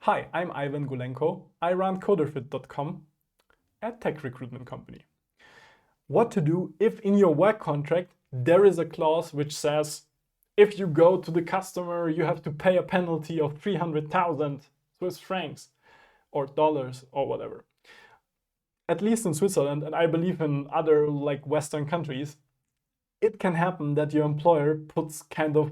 Hi, I'm Ivan Gulenko. I run Coderfit.com, a tech recruitment company. What to do if in your work contract there is a clause which says if you go to the customer, you have to pay a penalty of 300,000 Swiss francs or dollars or whatever. At least in Switzerland, and I believe in other like Western countries, it can happen that your employer puts kind of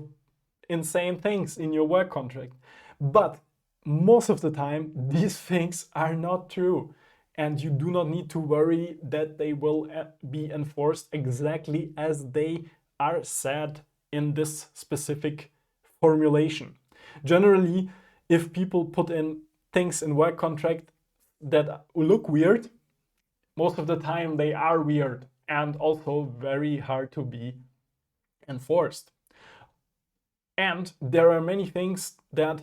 insane things in your work contract. But most of the time, these things are not true. And you do not need to worry that they will be enforced exactly as they are said in this specific formulation. Generally, if people put in things in work contract that look weird, most of the time they are weird and also very hard to be enforced. And there are many things that,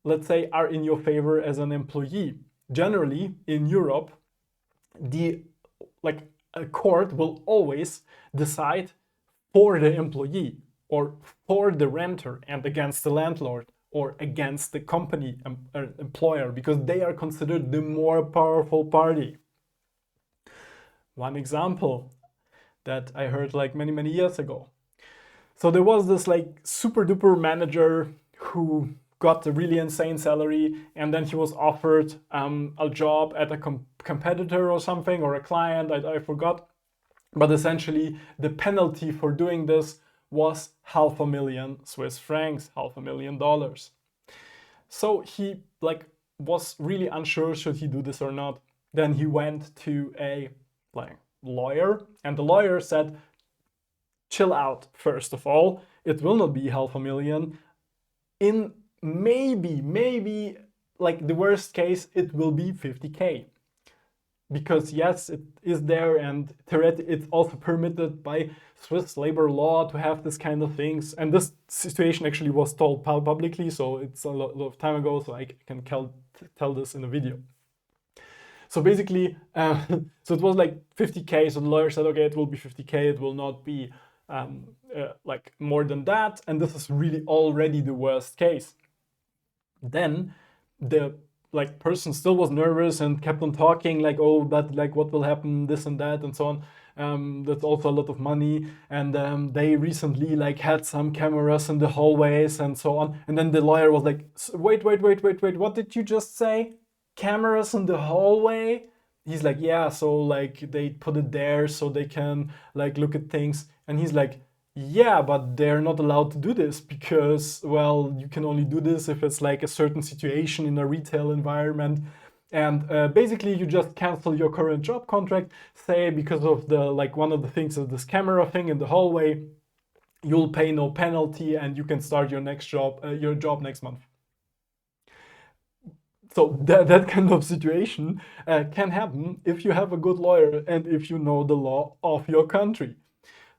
let's say, are in your favor as an employee. Generally, in Europe, a court will always decide for the employee or for the renter and against the landlord or against the company employer, because they are considered the more powerful party. One example that I heard like many years ago. So there was this like super duper manager who got a really insane salary, and then he was offered a job at a competitor or something, or a client, I forgot. But essentially the penalty for doing this was 500,000 Swiss francs, $500,000. So he like was really unsure, should he do this or not. Then he went to a lawyer, and the lawyer said, chill out, first of all, it will not be 500,000. In maybe like the worst case, it will be 50K. Because yes, it is there, and theoretically it's also permitted by Swiss labor law to have this kind of things. And this situation actually was told publicly, so it's a lot of time ago, so I can tell this in a video. So basically, so it was like 50K. So the lawyer said, okay, it will be 50K. It will not be like more than that. And this is really already the worst case. Then the person still was nervous and kept on talking like, oh, but like what will happen, this and that and so on. That's also a lot of money. And they recently like had some cameras in the hallways and so on. And then the lawyer was like, wait, what did you just say? Cameras in the hallway? He's like, yeah, so like they put it there so they can like look at things. And he's like, yeah, but they're not allowed to do this because, well, you can only do this if it's like a certain situation in a retail environment. And basically you just cancel your current job contract, say because of the like one of the things of this camera thing in the hallway, you'll pay no penalty and you can start your job next month. So that kind of situation can happen if you have a good lawyer and if you know the law of your country.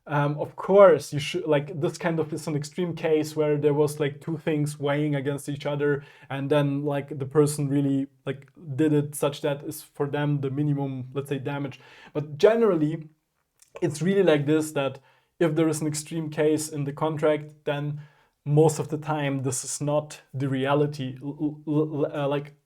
Of course, you should like this kind of is an extreme case where there was like two things weighing against each other, and then like the person really like did it such that is for them the minimum, let's say, damage. But generally, it's really like this, that if there is an extreme case in the contract, then most of the time this is not the reality.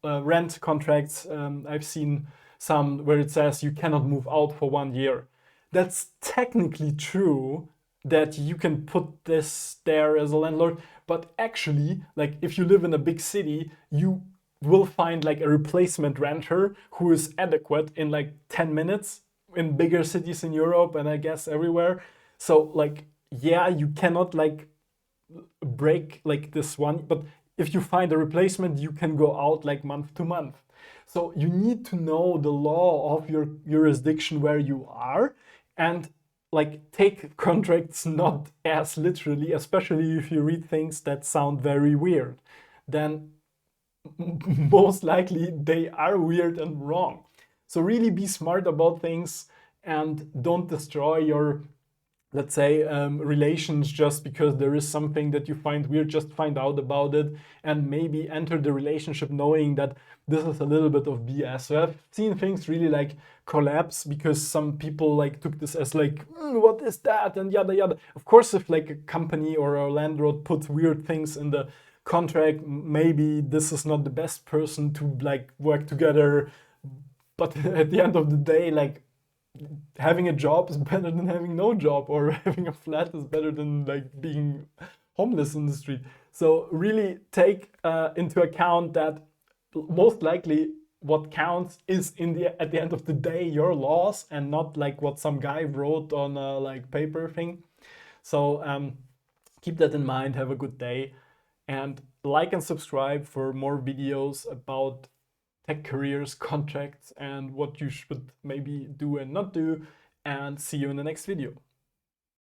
Rent contracts, I've seen some where it says you cannot move out for 1 year. That's technically true that you can put this there as a landlord, but actually, like if you live in a big city, you will find like a replacement renter who is adequate in like 10 minutes in bigger cities in Europe and I guess everywhere. So like, yeah, you cannot like break like this one, but if you find a replacement, you can go out like month to month. So you need to know the law of your jurisdiction where you are, and like take contracts not as literally, especially if you read things that sound very weird. Then most likely they are weird and wrong. So really be smart about things and don't destroy your, let's say, relations just because there is something that you find weird. Just find out about it and maybe enter the relationship knowing that this is a little bit of BS. So I've seen things really like collapse because some people like took this as like, what is that? And yada yada. Of course, if like a company or a landlord puts weird things in the contract, maybe this is not the best person to like work together, but at the end of the day, like having a job is better than having no job, or having a flat is better than like being homeless in the street. So really take into account that most likely what counts is at the end of the day your laws, and not like what some guy wrote on a like paper thing. So keep that in mind. Have a good day, and like and subscribe for more videos about tech careers, contracts, and what you should maybe do and not do. And see you in the next video.